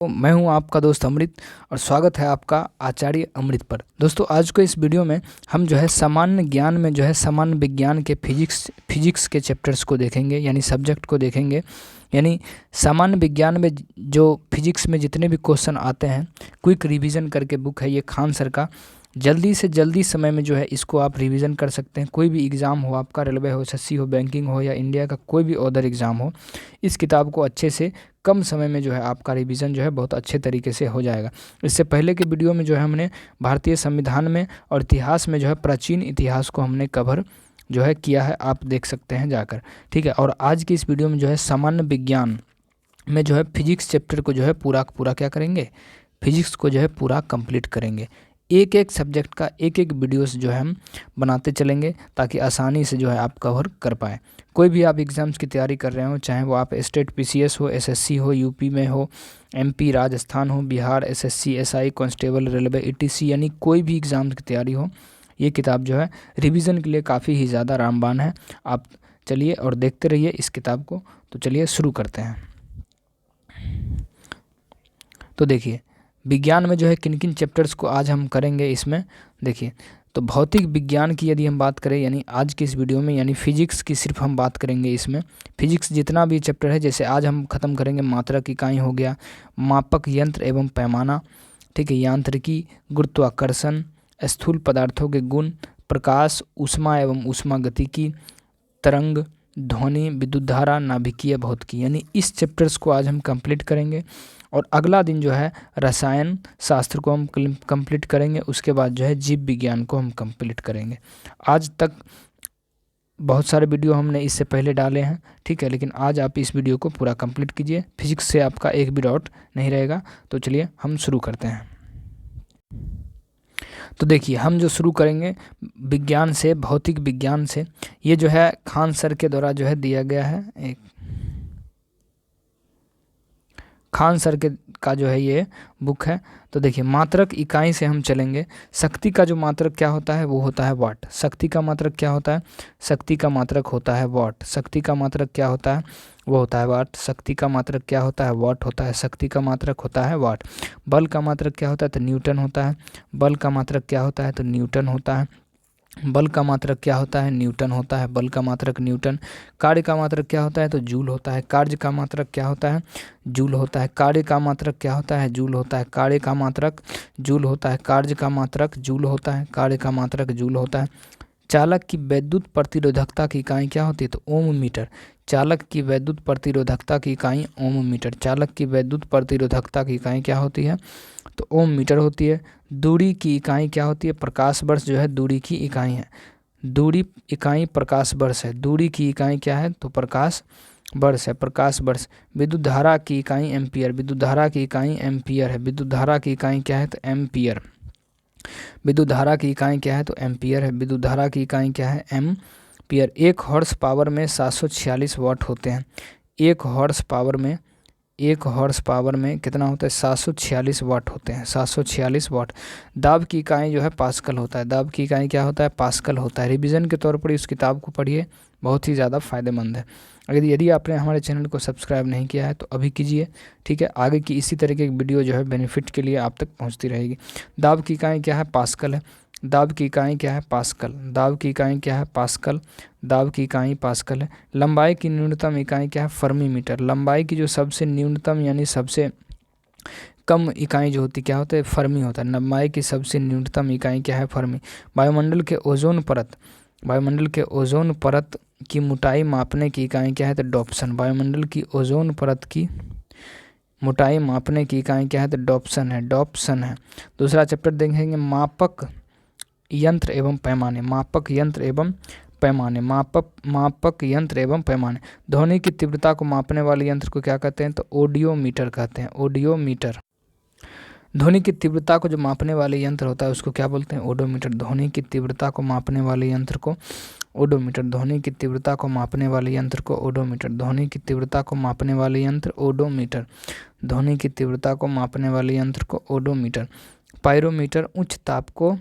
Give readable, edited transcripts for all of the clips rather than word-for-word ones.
तो मैं हूं आपका दोस्त अमृत और स्वागत है आपका आचार्य अमृत पर। दोस्तों आज को इस वीडियो में हम जो है सामान्य ज्ञान में जो है सामान्य विज्ञान के फिजिक्स के चैप्टर्स को देखेंगे, यानी सब्जेक्ट को देखेंगे। यानी सामान्य विज्ञान में जो फिजिक्स में जितने भी क्वेश्चन आते हैं, क्विक रिवीजन करके बुक है ये खान सर का। जल्दी से जल्दी समय में जो है इसको आप रिवीजन कर सकते हैं। कोई भी एग्ज़ाम हो, आपका रेलवे हो, एसएससी हो, बैंकिंग हो या इंडिया का कोई भी अदर एग्ज़ाम हो, इस किताब को अच्छे से कम समय में जो है आपका रिवीजन जो है बहुत अच्छे तरीके से हो जाएगा। इससे पहले के वीडियो में जो है हमने भारतीय संविधान में और इतिहास में जो है प्राचीन इतिहास को हमने कवर जो है किया है, आप देख सकते हैं जाकर, ठीक है। और आज की इस वीडियो में जो है सामान्य विज्ञान में जो है फिजिक्स चैप्टर को जो है पूरा क्या करेंगे, फिजिक्स को जो है पूरा कंप्लीट करेंगे। एक एक सब्जेक्ट का एक एक वीडियोस जो है हम बनाते चलेंगे ताकि आसानी से जो है आप कवर कर पाएँ। कोई भी आप एग्ज़ाम्स की तैयारी कर रहे हो, चाहे वो आप स्टेट पीसीएस हो, एसएससी हो, यूपी में हो, एमपी राजस्थान हो, Bihar SSC, SI, constable, railway, etc, यानी कोई भी एग्ज़ाम्स की तैयारी हो, ये किताब जो है रिवीजन के लिए काफ़ी ही ज़्यादा रामबाण है। आप चलिए और देखते रहिए इस किताब को। तो चलिए शुरू करते हैं। तो देखिए विज्ञान में जो है किन किन चैप्टर्स को आज हम करेंगे इसमें देखिए। तो भौतिक विज्ञान की यदि हम बात करें, यानी आज की इस वीडियो में, यानी फिजिक्स की सिर्फ हम बात करेंगे इसमें। फिजिक्स जितना भी चैप्टर है, जैसे आज हम ख़त्म करेंगे मात्रक इकाई हो गया, मापक यंत्र एवं पैमाना, ठीक है, यांत्रिकी, गुरुत्वाकर्षण, स्थूल पदार्थों के गुण, प्रकाश, ऊष्मा एवं ऊष्मा गतिकी, तरंग, ध्वनि, विद्युत धारा, नाभिकीय भौतिकी, यानी इस चैप्टर्स को आज हम कंप्लीट करेंगे। और अगला दिन जो है रसायन शास्त्र को हम कंप्लीट करेंगे। उसके बाद जो है जीव विज्ञान को हम कंप्लीट करेंगे। आज तक बहुत सारे वीडियो हमने इससे पहले डाले हैं, ठीक है, लेकिन आज आप इस वीडियो को पूरा कंप्लीट कीजिए। फिजिक्स से आपका एक भी डाउट नहीं रहेगा। तो चलिए हम शुरू करते हैं। तो देखिए हम जो शुरू करेंगे विज्ञान से, भौतिक विज्ञान से, ये जो है खान सर के द्वारा जो है दिया गया है। एक खान सर के का जो है ये बुक है। तो देखिए मात्रक इकाई से हम चलेंगे। शक्ति का जो मात्रक क्या होता है वो होता है वाट। शक्ति का मात्रक क्या होता है? शक्ति का मात्रक होता है वाट। शक्ति का मात्रक क्या होता है? वो होता है वाट। शक्ति का मात्रक क्या होता है? वाट होता है। शक्ति का मात्रक होता है वाट। बल का मात्रक क्या होता है? तो न्यूटन होता है। बल का मात्रक क्या होता है? तो न्यूटन होता है। बल का मात्रक क्या होता है? न्यूटन होता है। बल का मात्रक न्यूटन। कार्य का मात्रक क्या होता है? तो जूल होता है। कार्य का मात्रक क्या होता है? जूल होता है। कार्य का मात्रक क्या होता है? जूल होता है। कार्य का मात्रक जूल होता है। कार्य का मात्रक जूल होता है। कार्य का मात्रक जूल होता है। चालक की वैद्युत प्रतिरोधकता की इकाई क्या होती है? तो ओम मीटर। चालक की वैद्युत प्रतिरोधकता की इकाई ओम मीटर। चालक की वैद्युत प्रतिरोधकता की इकाई क्या होती है? तो ओम मीटर होती है। दूरी की इकाई क्या होती है? प्रकाश वर्ष जो है दूरी की इकाई है। दूरी इकाई प्रकाश वर्ष है। दूरी की इकाई क्या है? तो प्रकाश वर्ष है। प्रकाश वर्ष। विद्युत धारा की इकाई एम्पियर। विद्युत धारा की इकाई एम्पियर है। विद्युत धारा की इकाई क्या है? तो एम्पियर। विद्युत धारा की इकाई क्या है? तो एम्पियर है। विद्युत धारा की इकाई क्या है? एम्पियर। 1 हॉर्स पावर में 746 वाट होते हैं। 1 हॉर्स पावर में 1 हॉर्स पावर में कितना होता है? 746 वाट होते हैं। 746 वाट। दाब की इकाई जो है पास्कल होता है। दाब की इकाई क्या होता है? पास्कल होता है। रिवीजन के तौर पर इस किताब को पढ़िए, बहुत ही ज़्यादा फ़ायदेमंद है। अगर यदि आपने हमारे चैनल को सब्सक्राइब नहीं किया है तो अभी कीजिए, ठीक है। आगे की इसी तरह की वीडियो जो है बेनिफिट के लिए आप तक पहुंचती रहेगी। दाब की इकाई क्या है? पास्कल है। दाब की इकाई क्या है? पास्कल। दाब की इकाई क्या है? पास्कल। दाब की इकाई पास्कल है। लंबाई की न्यूनतम इकाई क्या है? Fermi metre. लंबाई की जो सबसे न्यूनतम यानी सबसे कम इकाई जो होती क्या होता है? फर्मी होता है। लंबाई की सबसे न्यूनतम इकाई क्या है? फर्मी। वायुमंडल के ओजोन परत, वायुमंडल के ओजोन परत की मोटाई मापने की इकाई क्या है? तो डॉप्सन। वायुमंडल की ओजोन परत की मोटाई मापने की इकाई क्या है? तो डॉप्सन है। डॉप्सन है। दूसरा चैप्टर देखेंगे मापक यंत्र एवं पैमाने। मापक यंत्र एवं पैमाने। मापक यंत्र एवं पैमाने। ध्वनि की तीव्रता को मापने वाले यंत्र को क्या कहते हैं? तो ऑडियोमीटर कहते हैं। ऑडियोमीटर। ध्वनि की तीव्रता को जो मापने वाले यंत्र होता है उसको क्या बोलते हैं? ओडोमीटर। ध्वनि की तीव्रता को मापने वाले यंत्र को ओडोमीटर। ध्वनि की तीव्रता को मापने वाले यंत्र को ओडोमीटर। ध्वनि की तीव्रता को मापने वाले यंत्र ओडोमीटर। ध्वनि की तीव्रता को मापने वाले यंत्र को ओडोमीटर। पायरोमीटर उच्च ताप को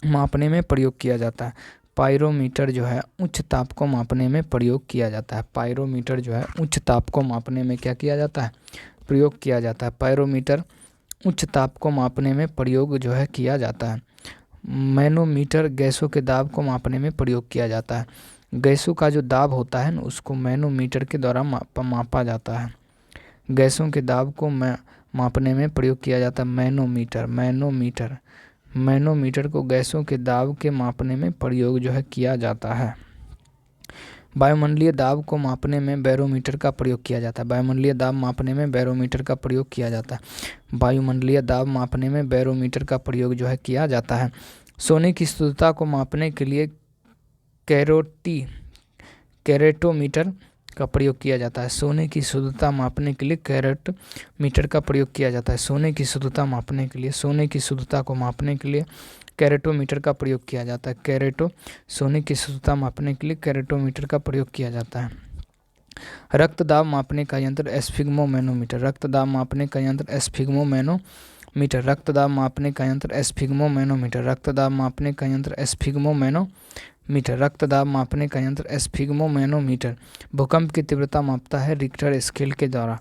मापने में प्रयोग किया जाता है। पायरोमीटर जो है उच्च ताप को मापने में प्रयोग किया जाता है। पायरोमीटर जो है उच्च ताप को मापने में क्या किया जाता है? प्रयोग किया जाता है। पायरोमीटर उच्च ताप को मापने में प्रयोग जो है किया जाता है। मैनोमीटर गैसों के दाब को मापने में प्रयोग किया जाता है। गैसों का जो दाब होता है ना उसको मैनोमीटर के द्वारा मापा जाता है। गैसों के दाब को मापने में प्रयोग किया जाता है मैनोमीटर को गैसों के दाब के मापने में प्रयोग जो है किया जाता है। वायुमंडलीय दाब को मापने में बैरोमीटर का प्रयोग किया जाता है। वायुमंडलीय दाब मापने में बैरोमीटर का प्रयोग किया जाता है। वायुमंडलीय दाब मापने में बैरोमीटर का प्रयोग जो है किया जाता है। सोने की शुद्धता को मापने के लिए कैरेटोमीटर का प्रयोग किया जाता है। सोने की शुद्धता मापने के लिए कैरेटोमीटर का प्रयोग किया जाता है। सोने की शुद्धता मापने के लिए सोने की शुद्धता को मापने के लिए कैरेटोमीटर का प्रयोग किया जाता है। सोने की शुद्धता मापने के लिए कैरेटोमीटर का प्रयोग किया जाता है। रक्त दाब मापने का यंत्र स्फिग्मोमैनोमीटर। रक्त दाब मापने का यंत्र स्फिग्मोमैनोमीटर। रक्त दाब मापने का यंत्र स्फिग्मोमैनोमीटर। रक्त दाब मापने का यंत्र स्फिग्मोमैनोमीटर। रक्त दाब मापने का यंत्र स्फिग्मोमैनोमीटर। भूकंप की तीव्रता मापता है रिक्टर स्केल के द्वारा।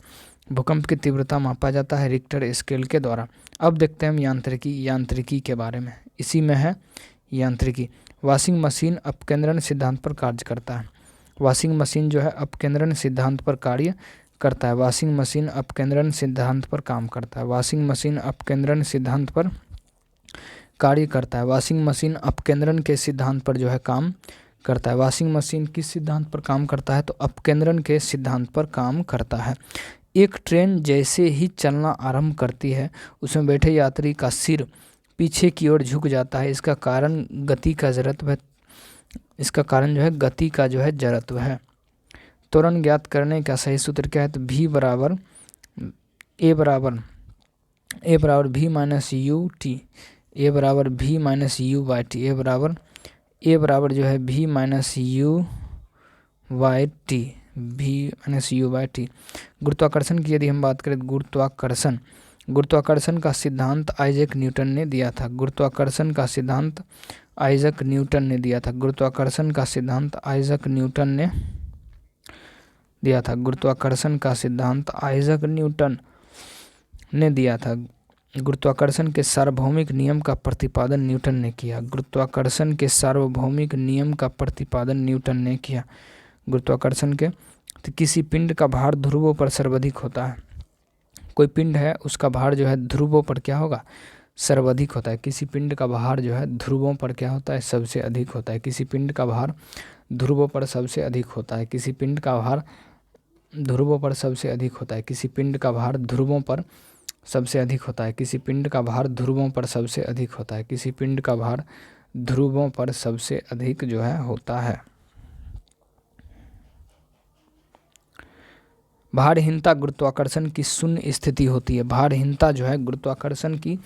भूकंप की तीव्रता मापा जाता है रिक्टर स्केल के द्वारा। अब देखते हैं हम यांत्रिकी के बारे में। इसी में है यांत्रिकी। वॉशिंग मशीन अपकेंद्रण सिद्धांत पर कार्य करता है। वॉशिंग मशीन जो है अपकेंद्रण सिद्धांत पर कार्य करता है। वॉशिंग मशीन अपकेंद्रण सिद्धांत पर काम करता है। वॉशिंग मशीन अपकेंद्रण सिद्धांत पर कार्य करता है। वॉशिंग मशीन अपकेंद्रण के सिद्धांत पर जो है काम करता है। वॉशिंग मशीन किस सिद्धांत पर काम करता है? तो अपकेंद्रण के सिद्धांत पर काम करता है। एक ट्रेन जैसे ही चलना आरंभ करती है उसमें बैठे यात्री का सिर पीछे की ओर झुक जाता है। इसका कारण गति का जड़त्व है। इसका कारण जो है गति का जो है जड़त्व है। त्वरण ज्ञात करने का सही सूत्र क्या है? तो ए बराबर v minus u t. A बराबर v minus u by t. A बराबर जो है v minus u by t. गुरुत्वाकर्षण की यदि हम बात करें तो गुरुत्वाकर्षण का सिद्धांत आइजैक न्यूटन ने दिया था। गुरुत्वाकर्षण का सिद्धांत आइजैक न्यूटन ने दिया था। गुरुत्वाकर्षण का सिद्धांत आइजैक न्यूटन ने दिया था। गुरुत्वाकर्षण का सिद्धांत आइजैक न्यूटन ने दिया था। गुरुत्वाकर्षण के सार्वभौमिक नियम का प्रतिपादन न्यूटन ने किया। गुरुत्वाकर्षण के सार्वभौमिक नियम का प्रतिपादन न्यूटन ने किया। गुरुत्वाकर्षण के तो किसी पिंड का भार ध्रुवों पर सर्वाधिक होता है। कोई पिंड है उसका भार जो है ध्रुवों पर क्या होगा? सर्वाधिक होता है। किसी पिंड का भार जो है ध्रुवों पर क्या होता है? सबसे अधिक होता है। किसी पिंड का भार ध्रुवों पर सबसे अधिक होता है। किसी पिंड का भार ध्रुवों पर सबसे अधिक होता है। किसी पिंड का भार ध्रुवों पर सबसे अधिक होता है। किसी पिंड का भार ध्रुवों पर सबसे अधिक होता है। किसी पिंड का भार ध्रुवों पर सबसे अधिक जो है होता है। भारहीनता गुरुत्वाकर्षण की शून्य स्थिति होती है। भारहीनता जो है गुरुत्वाकर्षण की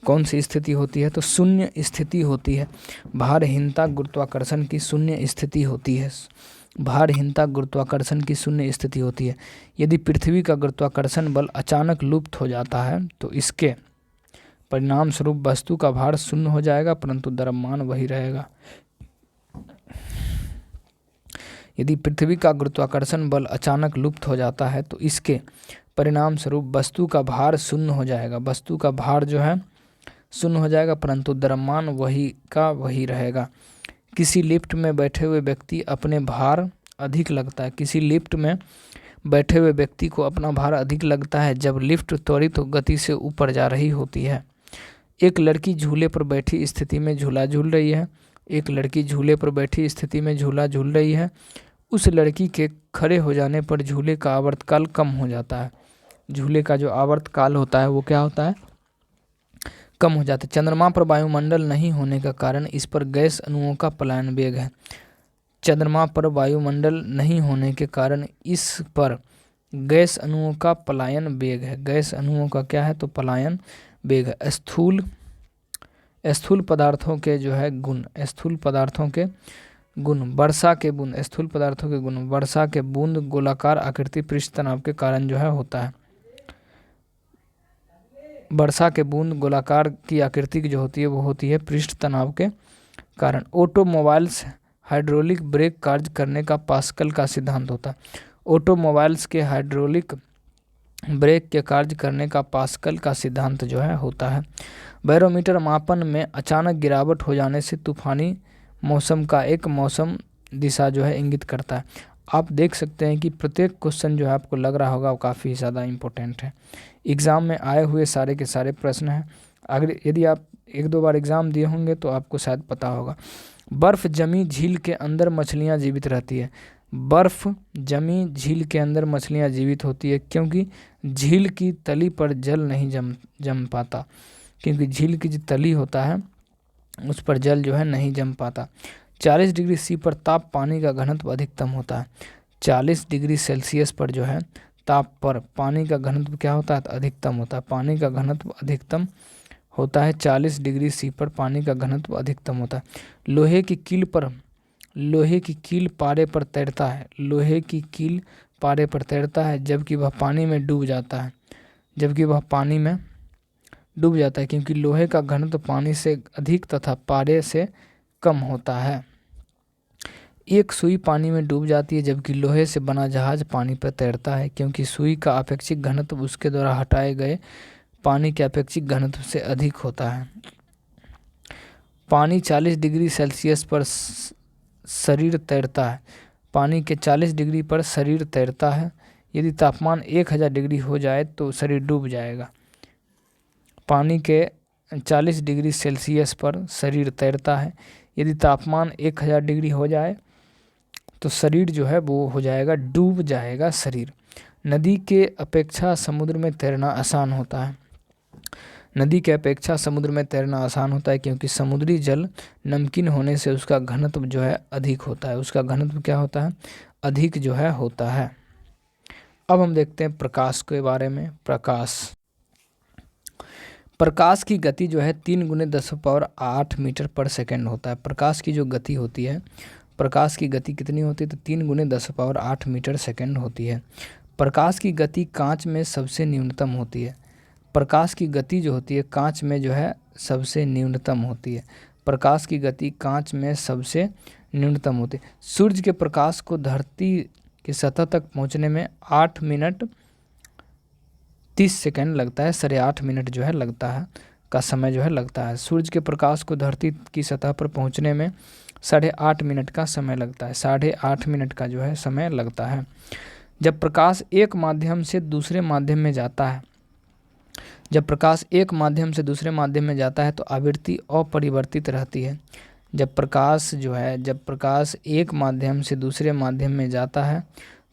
कौन सी स्थिति होती है? तो शून्य स्थिति होती है। भारहीनता गुरुत्वाकर्षण की शून्य स्थिति होती है। भारहीनता गुरुत्वाकर्षण की शून्य स्थिति होती है। यदि पृथ्वी का गुरुत्वाकर्षण बल अचानक लुप्त हो जाता है तो इसके परिणाम स्वरूप वस्तु का भार शून्य हो जाएगा परंतु द्रव्यमान वही रहेगा। यदि पृथ्वी का गुरुत्वाकर्षण बल अचानक लुप्त हो जाता है तो इसके परिणाम स्वरूप वस्तु का भार शून्य हो जाएगा। वस्तु का भार जो है शून्य हो जाएगा परंतु द्रव्यमान वही का वही रहेगा। किसी लिफ्ट में बैठे हुए व्यक्ति अपने भार अधिक लगता है। किसी लिफ्ट में बैठे हुए व्यक्ति को अपना भार अधिक लगता है जब लिफ्ट त्वरित गति से ऊपर जा रही होती है। एक लड़की झूले पर बैठी स्थिति में झूला झूल रही है। एक लड़की झूले पर बैठी स्थिति में झूला झूल रही है। उस लड़की के खड़े हो जाने पर झूले का आवर्तकाल कम हो जाता है। झूले का जो आवर्तकाल होता है वो क्या होता है? कम हो जाता है। चंद्रमा पर वायुमंडल नहीं होने का कारण इस पर गैस अणुओं का पलायन वेग है। चंद्रमा पर वायुमंडल नहीं होने के कारण इस पर गैस अणुओं का पलायन वेग है। गैस अणुओं का क्या है? तो पलायन वेग है। स्थूल पदार्थों के जो है गुण, स्थूल पदार्थों के गुण, वर्षा के बूंद, स्थूल पदार्थों के गुण, वर्षा के बूंद गोलाकार आकृति पृष्ठ तनाव के कारण जो है होता है। वर्षा के बूंद गोलाकार की आकृति की जो होती है वो होती है पृष्ठ तनाव के कारण। ऑटोमोबाइल्स हाइड्रोलिक ब्रेक कार्य करने का पास्कल का सिद्धांत होता है। ऑटोमोबाइल्स के हाइड्रोलिक ब्रेक के कार्य करने का पास्कल का सिद्धांत जो है होता है। बैरोमीटर मापन में अचानक गिरावट हो जाने से तूफानी मौसम का एक मौसम दिशा जो है इंगित करता है। आप देख सकते हैं कि प्रत्येक क्वेश्चन जो है आपको लग रहा होगा वो काफ़ी ज़्यादा इम्पोर्टेंट है। एग्ज़ाम में आए हुए सारे के सारे प्रश्न हैं। अगर यदि आप एक दो बार एग्ज़ाम दिए होंगे तो आपको शायद पता होगा। बर्फ़ जमी झील के अंदर मछलियाँ जीवित रहती है। बर्फ़ जमी झील के अंदर मछलियाँ जीवित होती है क्योंकि झील की तली पर जल नहीं जम पाता, क्योंकि झील की जो तली होता है उस पर जल जो है नहीं जम पाता। 40 डिग्री सी पर ताप पानी का घनत्व अधिकतम होता है। 40 डिग्री सेल्सियस पर जो है ताप पर पानी का घनत्व क्या होता है? अधिकतम होता है। पानी का घनत्व अधिकतम होता है। 40 डिग्री सी पर पानी का घनत्व अधिकतम होता है। लोहे की कील पारे पर तैरता है। लोहे की कील पारे पर तैरता है जबकि वह पानी में डूब जाता है। क्योंकि लोहे का घनत्व पानी से अधिक तथा पारे से कम होता है। एक सुई पानी में डूब जाती है जबकि लोहे से बना जहाज पानी पर तैरता है क्योंकि सुई का अपेक्षित घनत्व उसके द्वारा हटाए गए पानी के अपेक्षित घनत्व से अधिक होता है। पानी 40 डिग्री सेल्सियस पर शरीर तैरता है। पानी के 40 डिग्री पर शरीर तैरता है। यदि तापमान 1000 डिग्री हो जाए तो शरीर डूब जाएगा। पानी के 40 डिग्री सेल्सियस पर शरीर तैरता है। यदि तापमान 1000 डिग्री हो जाए तो शरीर जो है वो हो जाएगा, डूब जाएगा शरीर। नदी के अपेक्षा समुद्र में तैरना आसान होता है। नदी के अपेक्षा समुद्र में तैरना आसान होता है क्योंकि समुद्री जल नमकीन होने से उसका घनत्व जो है अधिक होता है। उसका घनत्व क्या होता है? अधिक जो है होता है। अब हम देखते हैं प्रकाश के बारे में। प्रकाश की गति जो है 3 × 10⁸ मीटर पर सेकेंड होता है। प्रकाश की जो गति होती है, प्रकाश की गति कितनी होती है? तो 3 × 10⁸ मीटर सेकेंड होती है। प्रकाश की गति कांच में सबसे न्यूनतम होती है। प्रकाश की गति जो होती है कांच में जो है सबसे न्यूनतम होती है। प्रकाश की गति कांच में सबसे न्यूनतम होती है। सूर्य के प्रकाश को धरती की सतह तक पहुंचने में 8 मिनट 30 सेकंड लगता है। 8.5 मिनट जो है लगता है का समय जो है लगता है। सूर्य के प्रकाश को धरती की सतह पर पहुंचने में 8.5 मिनट का समय लगता है। 8.5 मिनट का जो है समय लगता है। जब प्रकाश एक माध्यम से दूसरे माध्यम में जाता है तो आवृत्ति अपरिवर्तित रहती है। जब प्रकाश एक माध्यम से दूसरे माध्यम में जाता है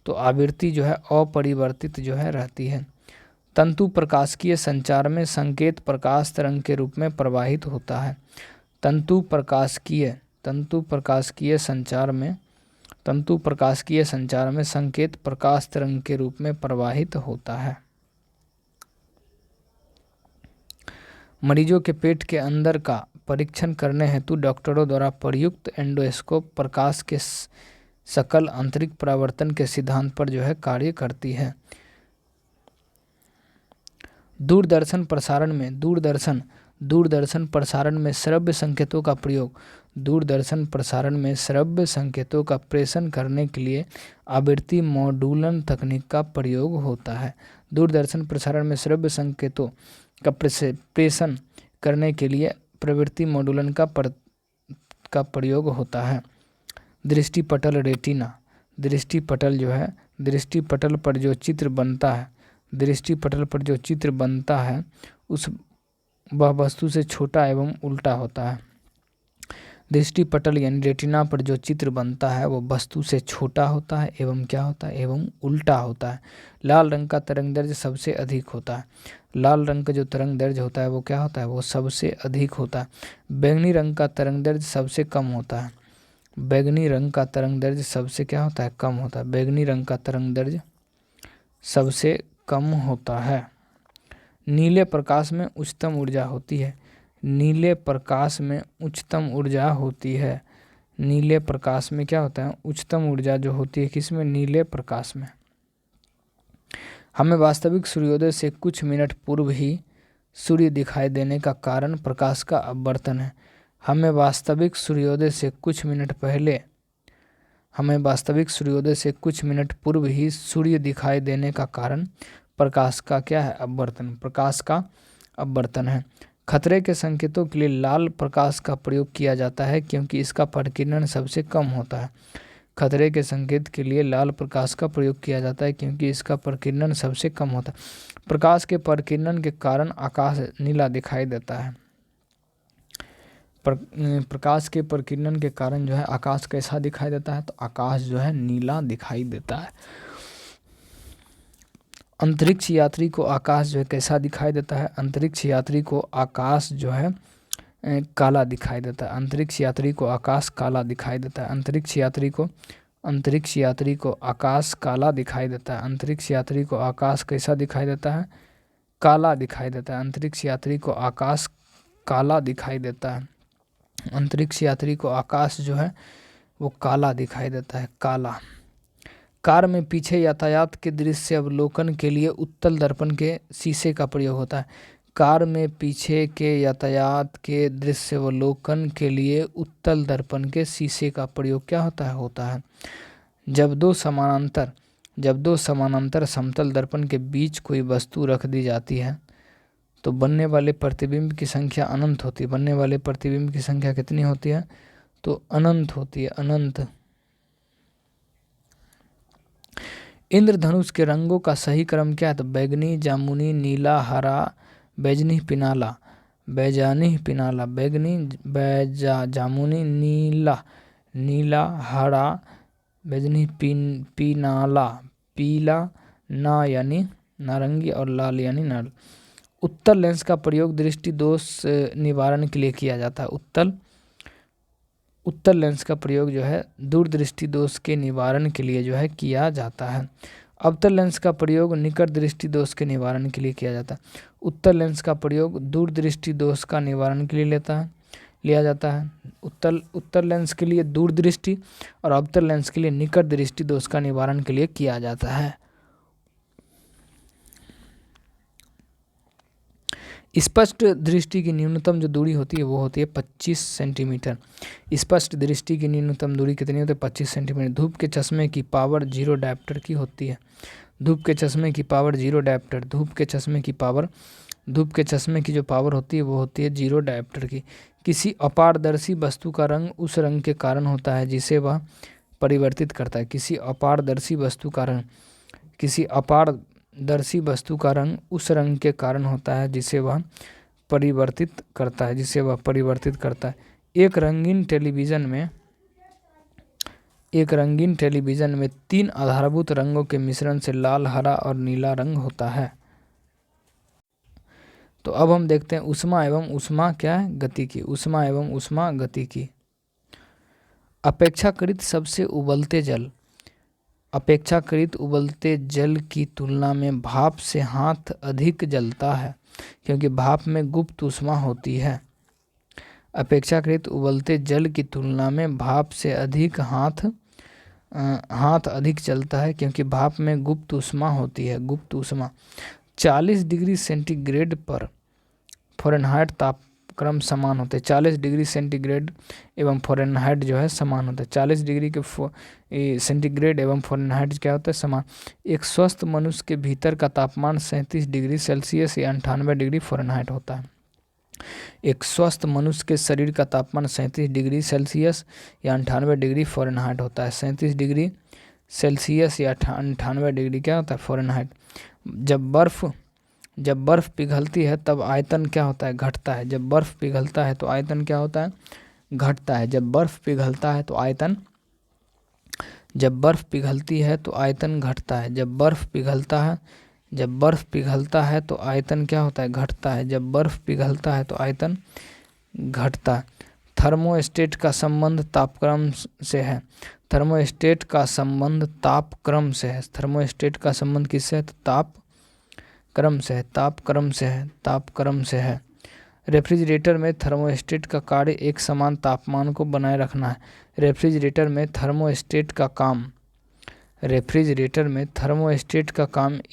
तो आवृत्ति जो है अपरिवर्तित जो है रहती है। तंतु प्रकाशिकीय संचार में संकेत प्रकाश तरंग के रूप में प्रवाहित होता है। तंतु प्रकाशिकीय संचार में संकेत प्रकाश तरंग के रूप में प्रवाहित होता है। मरीजों के पेट के अंदर का परीक्षण करने हेतु डॉक्टरों द्वारा प्रयुक्त एंडोस्कोप प्रकाश के सकल आंतरिक परावर्तन के सिद्धांत पर जो है कार्य करती है। दूरदर्शन प्रसारण में श्रव्य संकेतों का प्रेषण करने के लिए आवृत्ति मॉड्यूलन तकनीक का प्रयोग होता है। दूरदर्शन प्रसारण में श्रव्य संकेतों का प्रेषण करने के लिए प्रवृत्ति मॉड्यूलन का प्रयोग होता है। दृष्टिपटल रेटिना, दृष्टिपटल पर जो चित्र बनता है वह वस्तु से छोटा एवं उल्टा होता है। दृष्टिपटल यानी रेटिना पर जो चित्र बनता है वो वस्तु से छोटा होता है एवं क्या होता है? एवं उल्टा होता है। लाल रंग का तरंग दैर्ध्य सबसे अधिक होता है। लाल रंग का जो तरंग दैर्ध्य होता है वो क्या होता है? वो सबसे अधिक होता है। बैंगनी रंग का तरंग दैर्ध्य सबसे कम होता है। बैंगनी रंग का तरंग दैर्ध्य सबसे क्या होता है? कम होता है। बैंगनी रंग का तरंग दैर्ध्य सबसे कम होता है। नीले प्रकाश में उच्चतम ऊर्जा होती है। नीले प्रकाश में उच्चतम ऊर्जा होती है। नीले प्रकाश में क्या होता है? उच्चतम ऊर्जा जो होती है किसमें? नीले प्रकाश में। हमें वास्तविक सूर्योदय से कुछ मिनट पूर्व ही सूर्य दिखाई देने का कारण प्रकाश का अपवर्तन है। हमें वास्तविक सूर्योदय से कुछ मिनट पूर्व ही सूर्य दिखाई देने का कारण प्रकाश का क्या है? अपवर्तन, प्रकाश का अपवर्तन है। खतरे के संकेतों के लिए लाल प्रकाश का प्रयोग किया जाता है क्योंकि इसका प्रकीर्णन सबसे कम होता है। खतरे के संकेत के लिए लाल प्रकाश का प्रयोग किया जाता है क्योंकि इसका प्रकीर्णन सबसे कम होता है। प्रकाश के प्रकीर्णन के कारण आकाश नीला दिखाई देता है। प्रकाश के प्रकीर्णन के कारण जो है आकाश कैसा दिखाई देता है? तो आकाश जो है नीला दिखाई देता है। अंतरिक्ष यात्री को आकाश जो है कैसा दिखाई देता है? अंतरिक्ष यात्री को आकाश जो है काला दिखाई देता है। अंतरिक्ष यात्री को आकाश काला दिखाई देता है। अंतरिक्ष यात्री को आकाश काला दिखाई देता है। अंतरिक्ष यात्री को आकाश कैसा दिखाई देता है? काला दिखाई देता है। अंतरिक्ष यात्री को आकाश काला दिखाई देता है। अंतरिक्ष यात्री को आकाश जो है वो काला दिखाई देता है, काला। कार में पीछे यातायात के दृश्य अवलोकन के लिए उत्तल दर्पण के शीशे का प्रयोग होता है। कार में पीछे के यातायात के दृश्य अवलोकन के लिए उत्तल दर्पण के शीशे का प्रयोग क्या होता है? जब दो समानांतर समतल दर्पण के बीच कोई वस्तु रख दी जाती है तो बनने वाले प्रतिबिंब की संख्या अनंत होती है। बनने वाले प्रतिबिंब की संख्या कितनी होती है? तो अनंत होती है, अनंत। इंद्रधनुष के रंगों का सही क्रम क्या है? तो बैगनी, जामुनी, नीला, हरा, बैजनी, पिनाला। बैजानी, पिनाला, बैगनी, जामुनी, नीला, हरा, बैजनी, पिनाला, पीला, ना यानी नारंगी और लाल यानी नाल। उत्तल लेंस का प्रयोग दृष्टि दोष निवारण के लिए किया जाता है। उत्तल लेंस का प्रयोग जो है दूरदृष्टि दोष के निवारण के लिए जो है किया जाता है। अवतल लेंस का प्रयोग निकट दृष्टि दोष के निवारण के लिए किया जाता है। उत्तल लेंस का प्रयोग दूरदृष्टि दोष का निवारण के लिए लिया जाता है। उत्तल लेंस के लिए दूरदृष्टि और अवतल लेंस के लिए निकट दृष्टि दोष का निवारण के लिए किया जाता है। स्पष्ट दृष्टि की न्यूनतम जो दूरी होती है वो होती है 25 सेंटीमीटर। स्पष्ट दृष्टि की न्यूनतम दूरी कितनी होती है? 25 सेंटीमीटर। धूप के चश्मे की पावर 0 डायोप्टर की होती है। धूप के चश्मे की पावर 0 डायोप्टर। धूप के चश्मे की जो पावर होती है वो होती है 0 डायोप्टर की। किसी अपारदर्शी वस्तु का रंग उस रंग के कारण होता है जिसे वह परिवर्तित करता है। किसी अपारदर्शी वस्तु का रंग उस रंग के कारण होता है जिसे वह परिवर्तित करता है। एक रंगीन टेलीविज़न में 3 आधारभूत रंगों के मिश्रण से लाल, हरा और नीला रंग होता है। तो अब हम देखते हैं ऊष्मा एवं ऊष्मा क्या है? गतिकी। ऊष्मा एवं ऊष्मा गतिकी। अपेक्षाकृत उबलते जल की तुलना में भाप से हाथ अधिक जलता है क्योंकि भाप में गुप्त ऊष्मा होती है। अपेक्षाकृत उबलते जल की तुलना में भाप से हाथ अधिक जलता है क्योंकि भाप में गुप्त ऊष्मा होती है, गुप्त ऊष्मा। 40 डिग्री सेंटीग्रेड पर फ़ारेनहाइट तापक्रम समान होते हैं। 40 डिग्री सेंटीग्रेड एवं फ़ारेनहाइट जो है समान होता है। 40 डिग्री के सेंटीग्रेड एवं फ़ारेनहाइट क्या होता है? समान। एक स्वस्थ मनुष्य के भीतर का तापमान 37 डिग्री सेल्सियस या 98 डिग्री फ़ारेनहाइट होता है। एक स्वस्थ मनुष्य के शरीर का तापमान 37 डिग्री सेल्सियस या 98 डिग्री फ़ारेनहाइट होता है। 37 डिग्री सेल्सियस या 98 डिग्री क्या होता है? फ़ारेनहाइट। जब बर्फ़ पिघलती है तब आयतन क्या होता है? घटता है। जब बर्फ़ पिघलता है तो आयतन क्या होता है? घटता है। जब बर्फ़ पिघलता है तो आयतन घटता है। जब बर्फ़ पिघलता है तो आयतन क्या होता है? घटता है। जब बर्फ़ पिघलता है तो आयतन घटता है। थर्मोस्टेट का संबंध तापक्रम से है। थर्मोस्टेट का संबंध तापक्रम से है। थर्मोस्टेट का संबंध किससे है? तो तापक्रम से है। रेफ्रिजरेटर में थर्मोस्टेट का कार्य एक समान तापमान को बनाए रखना है। रेफ्रिजरेटर में थर्मोस्टेट का काम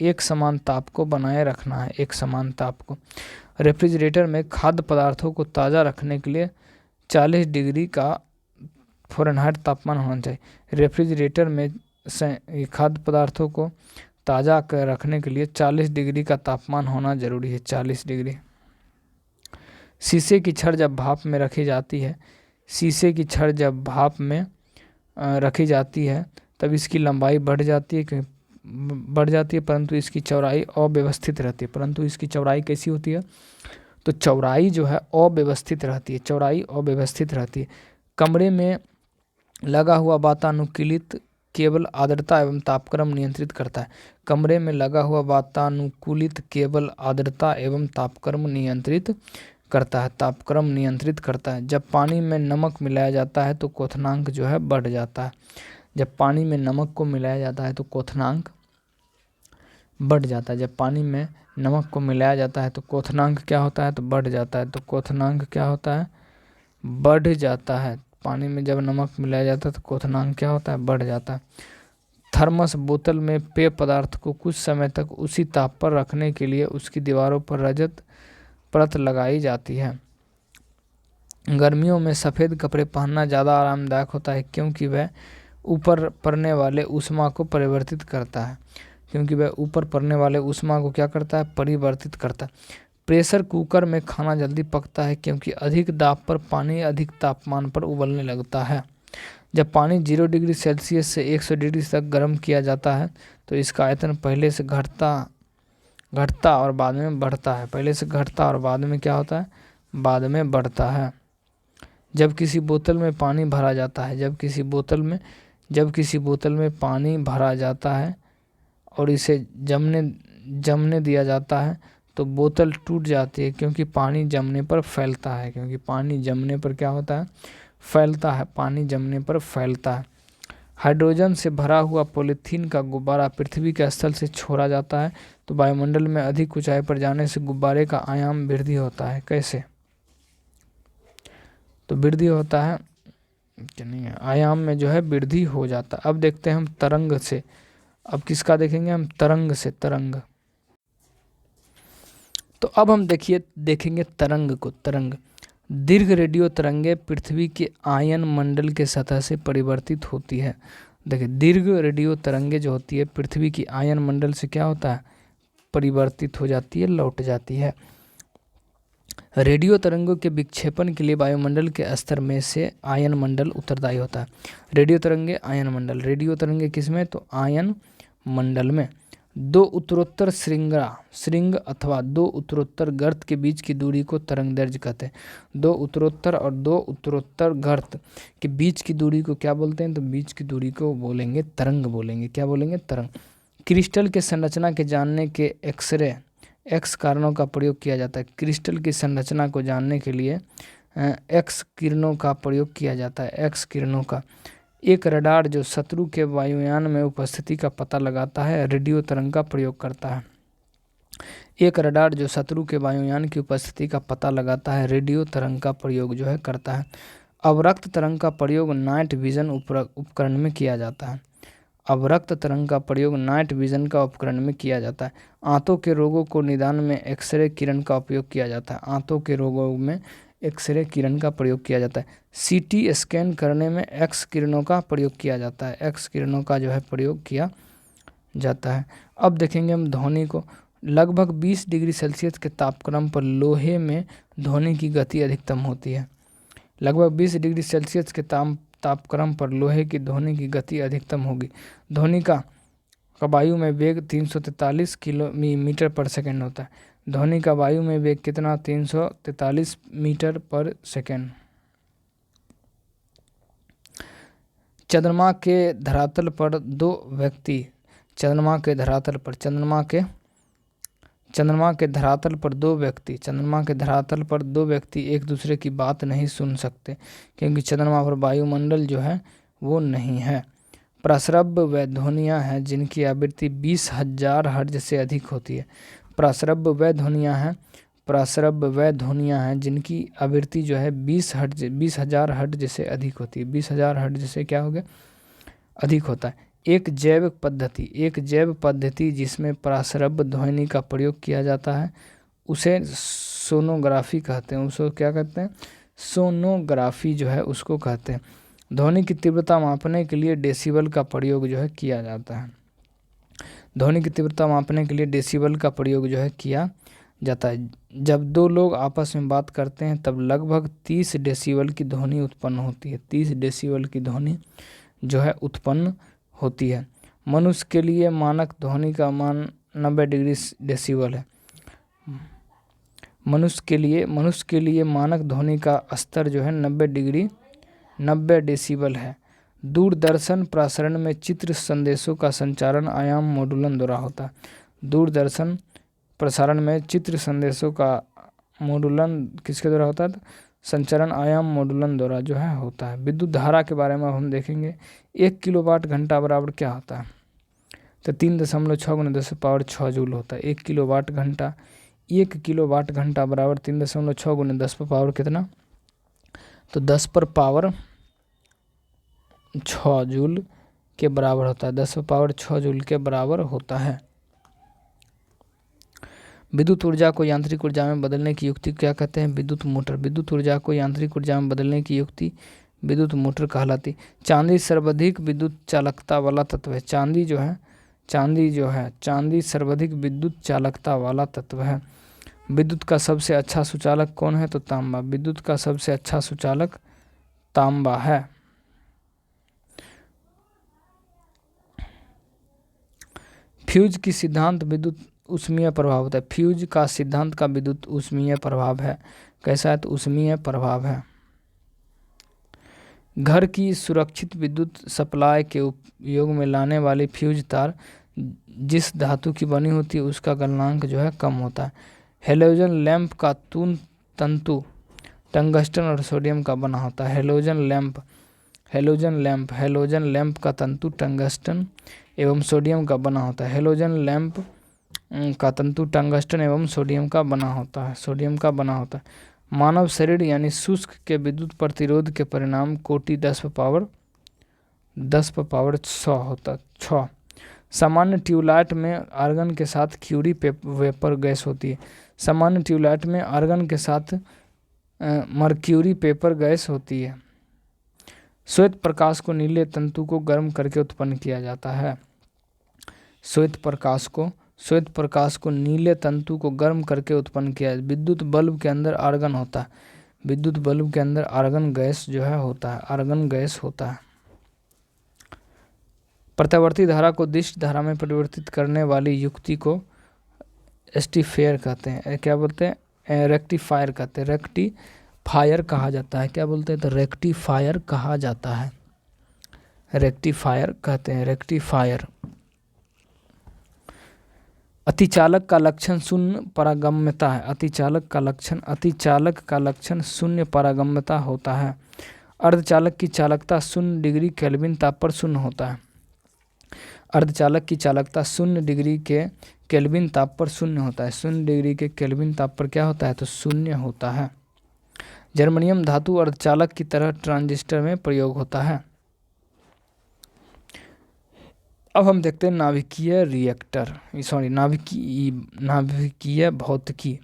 एक समान ताप को बनाए रखना है, एक समान ताप को। रेफ्रिजरेटर में खाद्य पदार्थों को ताज़ा रखने के लिए 40 डिग्री का फ़ारेनहाइट तापमान होना चाहिए। रेफ्रिजरेटर में खाद्य पदार्थों को ताज़ा कर रखने के लिए 40 डिग्री का तापमान होना जरूरी है, 40 डिग्री। शीशे की छड़ जब भाप में रखी जाती है, शीशे की छड़ जब भाप में रखी जाती है तब इसकी लंबाई बढ़ जाती है, परंतु इसकी चौड़ाई अव्यवस्थित रहती है। परंतु इसकी चौड़ाई कैसी होती है? तो चौड़ाई जो है अव्यवस्थित रहती है, चौड़ाई अव्यवस्थित रहती है। कमरे में लगा हुआ वातानुकूलित केबल आर्द्रता एवं तापक्रम नियंत्रित करता है। कमरे में लगा हुआ वातानुकूलित केबल आर्द्रता एवं तापक्रम नियंत्रित करता है, तापक्रम नियंत्रित करता है। जब पानी में नमक मिलाया जाता है तो क्वथनांक जो है बढ़ जाता है। जब पानी में नमक को मिलाया जाता है तो क्वथनांक बढ़ जाता है। जब पानी में नमक को मिलाया जाता है तो क्वथनांक क्या होता है? तो बढ़ जाता है। तो क्वथनांक क्या होता है? बढ़ जाता है। पानी में जब नमक मिलाया जाता है तो क्वथनांक क्या होता है? बढ़ जाता है। थर्मस बोतल में पेय पदार्थ को कुछ समय तक उसी ताप पर रखने के लिए उसकी दीवारों पर रजत परत लगाई जाती है। गर्मियों में सफ़ेद कपड़े पहनना ज़्यादा आरामदायक होता है क्योंकि वह ऊपर पड़ने वाले ऊष्मा को परिवर्तित करता है, क्योंकि वह ऊपर पड़ने वाले ऊष्मा को क्या करता है? परिवर्तित करता है। प्रेशर कुकर में खाना जल्दी पकता है क्योंकि अधिक दाब पर पानी अधिक तापमान पर उबलने लगता है। जब पानी 0 डिग्री सेल्सियस से 100 डिग्री तक गर्म किया जाता है तो इसका आयतन पहले से घटता और बाद में बढ़ता है। पहले से घटता और बाद में क्या होता है? बाद में बढ़ता है। जब किसी बोतल में पानी भरा जाता है, जब किसी बोतल में पानी भरा जाता है और इसे जमने दिया जाता है तो बोतल टूट जाती है क्योंकि पानी जमने पर फैलता है, क्योंकि पानी जमने पर क्या होता है? फैलता है, पानी जमने पर फैलता है। हाइड्रोजन से भरा हुआ पॉलीथीन का गुब्बारा पृथ्वी के स्थल से छोड़ा जाता है तो वायुमंडल में अधिक ऊंचाई पर जाने से गुब्बारे का आयाम वृद्धि होता है। कैसे? तो वृद्धि होता है कि नहीं, आयाम में जो है वृद्धि हो जाता है। अब देखते हैं हम तरंग से। अब किसका देखेंगे हम? तरंग से, तरंग। तो अब हम देखेंगे तरंग को। तरंग दीर्घ रेडियो तरंगें पृथ्वी के आयन मंडल के सतह से परिवर्तित होती है। देखिए, दीर्घ रेडियो तरंगें जो होती है पृथ्वी की आयन मंडल से क्या होता है? परिवर्तित हो जाती है, लौट जाती है। रेडियो तरंगों के विक्षेपण के लिए वायुमंडल के स्तर में से आयन मंडल उत्तरदायी होता है। रेडियो तरंगे, आयन मंडल। रेडियो तरंगे किसमें? तो आयन मंडल में। दो उत्तरोत्तर श्रृंग अथवा दो उत्तरोत्तर गर्त के बीच की दूरी को तरंगदैर्घ्य कहते हैं। दो उत्तरोत्तर और दो उत्तरोत्तर गर्त के बीच की दूरी को क्या बोलते हैं? तो बीच की दूरी को बोलेंगे तरंग बोलेंगे। क्या बोलेंगे? तरंग। क्रिस्टल के संरचना के जानने के एक्स कारणों का प्रयोग किया जाता है। क्रिस्टल की संरचना को जानने के लिए एक्स किरणों का प्रयोग किया जाता है। एक्स किरणों का। एक रडार जो शत्रु के वायुयान में उपस्थिति का पता लगाता है रेडियो तरंग का प्रयोग करता है। एक रडार जो शत्रु के वायुयान की उपस्थिति का पता लगाता है रेडियो तरंग का प्रयोग जो है करता है। अवरक्त तरंग का प्रयोग नाइट विजन उपकरण में किया जाता है। अवरक्त तरंग का प्रयोग नाइट विजन का उपकरण में किया जाता है। आंतों के रोगों को निदान में एक्सरे किरण का उपयोग किया जाता है। आंतों के रोगों में एक्सरे किरण का प्रयोग किया जाता है। सीटी स्कैन करने में एक्स किरणों का प्रयोग किया जाता है। एक्स किरणों का जो है प्रयोग किया जाता है। अब देखेंगे हम ध्वनि को। लगभग 20 डिग्री सेल्सियस के तापक्रम पर लोहे में ध्वनि की गति अधिकतम होती है। लगभग 20 डिग्री सेल्सियस के तापक्रम पर लोहे की ध्वनि की गति अधिकतम होगी। ध्वनि का वायु में वेग 343 किलोमीटर पर सेकेंड होता है। ध्वनि का वायु में वेग कितना? 343 मीटर पर सेकेंड। चंद्रमा के धरातल पर दो व्यक्ति चंद्रमा के धरातल पर दो व्यक्ति एक दूसरे की बात नहीं सुन सकते क्योंकि चंद्रमा पर वायुमंडल जो है वो नहीं है। प्रस्रव्य व ध्वनियाँ हैं जिनकी आवृत्ति 20,000 हर्ट्ज से अधिक होती है। प्रस्रव्य व ध्वनियाँ हैं जिनकी आवृत्ति जो है 20,000 हर्ट्ज से अधिक होती है। 20,000 हर्ट्ज से क्या हो गया? अधिक होता है। एक जैव पद्धति जिसमें प्रस्रव्य ध्वनि का प्रयोग किया जाता है उसे सोनोग्राफी कहते हैं। उसको क्या कहते हैं? सोनोग्राफी जो है उसको कहते हैं। ध्वनि की तीव्रता मापने के लिए डेसिबल का प्रयोग जो है किया जाता है। ध्वनि की तीव्रता मापने के लिए डेसिबल का प्रयोग जो है किया जाता है। जब दो लोग आपस में बात करते हैं तब लगभग 30 डेसिबल की ध्वनि उत्पन्न होती है। 30 डेसिबल की ध्वनि जो है उत्पन्न होती है। मनुष्य के लिए मानक ध्वनि का मान 90 डिग्री डेसिबल है। मनुष्य के लिए मानक ध्वनि का स्तर जो है 90 डेसिबल है। दूरदर्शन प्रसारण में चित्र संदेशों का संचारण आयाम मॉडुलन द्वारा होता है। दूरदर्शन प्रसारण में चित्र संदेशों का मॉडुलन किसके द्वारा होता है? संचारण आयाम मॉडुलन द्वारा जो है होता है। विद्युत धारा के बारे में अब हम देखेंगे। 1 किलोवाट घंटा बराबर क्या होता है? तो 3.6 × 10⁻6 जूल होता है। 1 किलोवाट घंटा 1 किलोवाट घंटा बराबर 3.6 × 10 कितना? तो 10⁻6 जूल के बराबर होता है। 10⁻6 जूल के बराबर होता है। विद्युत ऊर्जा को यांत्रिक ऊर्जा में बदलने की युक्ति क्या कहते हैं? विद्युत मोटर। विद्युत ऊर्जा को यांत्रिक ऊर्जा में बदलने की युक्ति विद्युत मोटर कहलाती। चांदी सर्वाधिक विद्युत चालकता वाला तत्व है। चांदी सर्वाधिक विद्युत चालकता वाला तत्व है। विद्युत का सबसे अच्छा सुचालक कौन है? तो तांबा। विद्युत का सबसे अच्छा सुचालक तांबा है। फ्यूज की सिद्धांत विद्युत ऊष्मीय प्रभाव होता है। फ्यूज का सिद्धांत का विद्युत ऊष्मीय प्रभाव है। कैसा है? तो ऊष्मीय प्रभाव है। घर की सुरक्षित विद्युत सप्लाई के उपयोग में लाने वाली फ्यूज तार जिस धातु की बनी होती है उसका गलनांक जो है कम होता है। हेलोजन लैंप का तंतु टंगस्टन और सोडियम का बना होता है। हेलोजन लैंप का तंतु टंगस्टन एवं सोडियम का बना होता है। हेलोजन लैंप का तंतु टंगस्टन एवं सोडियम का बना होता है। मानव शरीर यानी शुष्क के विद्युत प्रतिरोध के परिणाम कोटि 10⁻6 होता 6। सामान्य ट्यूबलाइट में आर्गन के साथ क्यूरी वेपर गैस होती है। सामान्य ट्यूबलाइट में आर्गन के साथ मर्क्यूरी पेपर गैस होती है। श्वेत प्रकाश को नीले तंतु को गर्म करके उत्पन्न किया जाता है। श्वेत प्रकाश को नीले तंतु को गर्म करके उत्पन्न किया जाता है। विद्युत बल्ब के अंदर आर्गन होता है। विद्युत बल्ब के अंदर आर्गन गैस जो है होता है। प्रत्यावर्ती धारा को दिष्ट धारा में परिवर्तित करने वाली युक्ति को रेक्टिफायर कहते हैं। क्या बोलते हैं? रेक्टिफायर कहते हैं। रेक्टिफायर कहा जाता है। क्या बोलते हैं? तो रेक्टिफायर कहा जाता है। रेक्टिफायर कहते हैं। रेक्टिफायर। अतिचालक का लक्षण शून्य पारगम्यता है। अतिचालक का लक्षण शून्य पारगम्यता होता है। अर्धचालक की चालकता 0 डिग्री केल्विन ताप पर शून्य होता है। अर्धचालक की चालकता 0 डिग्री के केल्विन ताप पर शून्य होता है। 0 डिग्री के केल्विन ताप पर क्या होता है? तो शून्य होता है। जर्मनियम धातु अर्धचालक की तरह ट्रांजिस्टर में प्रयोग होता है। अब हम देखते हैं नाभिकीय भौतिकी।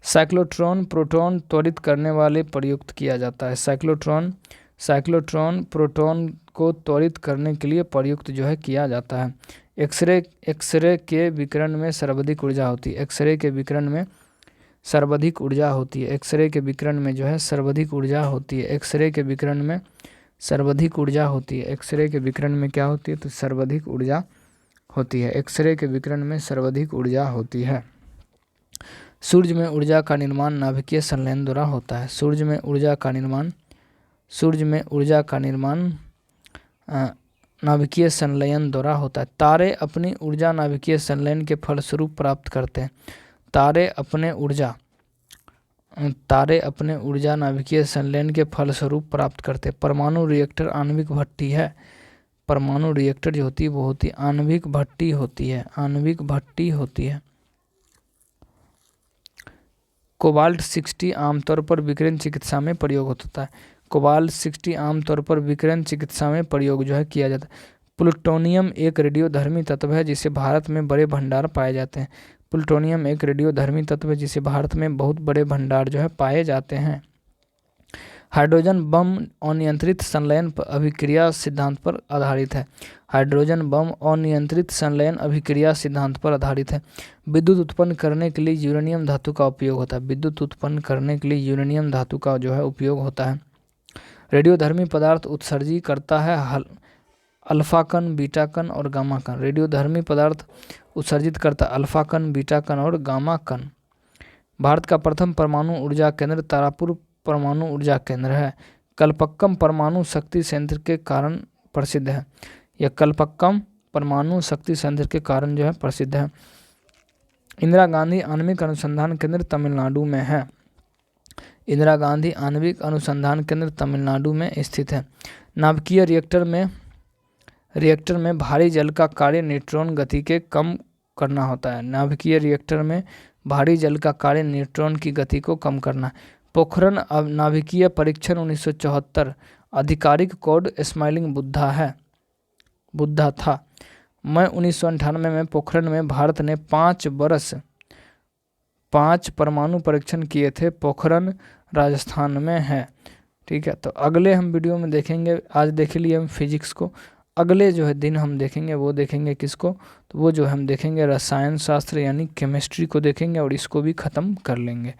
साइक्लोट्रॉन प्रोटॉन त्वरित करने वाले प्रयुक्त किया जाता है। साइक्लोट्रॉन प्रोटॉन को त्वरित करने के लिए प्रयुक्त जो है किया जाता है। एक्सरे के विकिरण में सर्वाधिक ऊर्जा होती है। एक्सरे के विकिरण में सर्वाधिक ऊर्जा होती है। एक्सरे के विकिरण में जो है सर्वाधिक ऊर्जा होती है। एक्सरे के विकिरण में सर्वाधिक ऊर्जा होती है। एक्सरे के विकिरण में क्या होती है? तो सर्वाधिक ऊर्जा होती है। एक्सरे के विकिरण में सर्वाधिक ऊर्जा होती है। सूर्य में ऊर्जा का निर्माण नाभिकीय संलयन द्वारा होता है। सूर्य में ऊर्जा का निर्माण नाभिकीय संलयन द्वारा होता है। तारे अपनी ऊर्जा नाभिकीय संलयन के फलस्वरूप प्राप्त करते हैं। तारे अपने ऊर्जा नाभिकीय संलयन के फलस्वरूप प्राप्त करते हैं। परमाणु रिएक्टर आणविक भट्टी है। परमाणु रिएक्टर जो होती है वो होती है आणविक भट्टी होती है। कोबाल्ट 60 आमतौर पर विकिरण चिकित्सा में प्रयोग होता है। कोबाल्ट 60 आमतौर पर विकिरण चिकित्सा में प्रयोग जो है किया जाता है। प्लूटोनियम एक रेडियोधर्मी तत्व है जिसे भारत में बड़े भंडार पाए जाते हैं। प्लूटोनियम एक रेडियोधर्मी तत्व है जिसे भारत में बहुत बड़े भंडार जो है पाए जाते हैं। हाइड्रोजन बम अनियंत्रित संलयन अभिक्रिया सिद्धांत पर आधारित है। हाइड्रोजन बम अनियंत्रित संलयन अभिक्रिया सिद्धांत पर आधारित है। विद्युत उत्पन्न करने के लिए यूरेनियम धातु का उपयोग होता है। विद्युत उत्पन्न करने के लिए यूरेनियम धातु का जो है उपयोग होता है। रेडियोधर्मी पदार्थ उत्सर्जित करता है अल्फा कण, बीटा कण और गामा कण। रेडियोधर्मी पदार्थ उत्सर्जित करता है अल्फा कण, बीटा कण और गामा कण। भारत का प्रथम परमाणु ऊर्जा केंद्र तारापुर परमाणु ऊर्जा केंद्र है। कल्पक्कम परमाणु शक्ति संयंत्र के कारण प्रसिद्ध है। यह कल्पक्कम परमाणु शक्ति संयंत्र के कारण जो है प्रसिद्ध है। इंदिरा गांधी आणविक अनुसंधान केंद्र तमिलनाडु में है। इंदिरा गांधी आणविक अनुसंधान केंद्र तमिलनाडु में स्थित है। नाभिकीय रिएक्टर में भारी जल का कार्य न्यूट्रॉन गति के कम करना होता है। नाभिकीय रिएक्टर में भारी जल का कार्य न्यूट्रॉन की गति को कम करना। पोखरण नाभिकीय परीक्षण 1974 आधिकारिक कोड स्माइलिंग बुद्धा था। मई 1998 में पोखरण में भारत ने 5 परमाणु परीक्षण किए थे। पोखरण राजस्थान में है। ठीक है, तो अगले हम वीडियो में देखेंगे। आज देख लिए हम फिजिक्स को, अगले जो है दिन हम देखेंगे वो देखेंगे किसको, तो वो जो हम देखेंगे रसायन शास्त्र यानी केमिस्ट्री को देखेंगे और इसको भी ख़त्म कर लेंगे।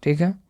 ठीक है।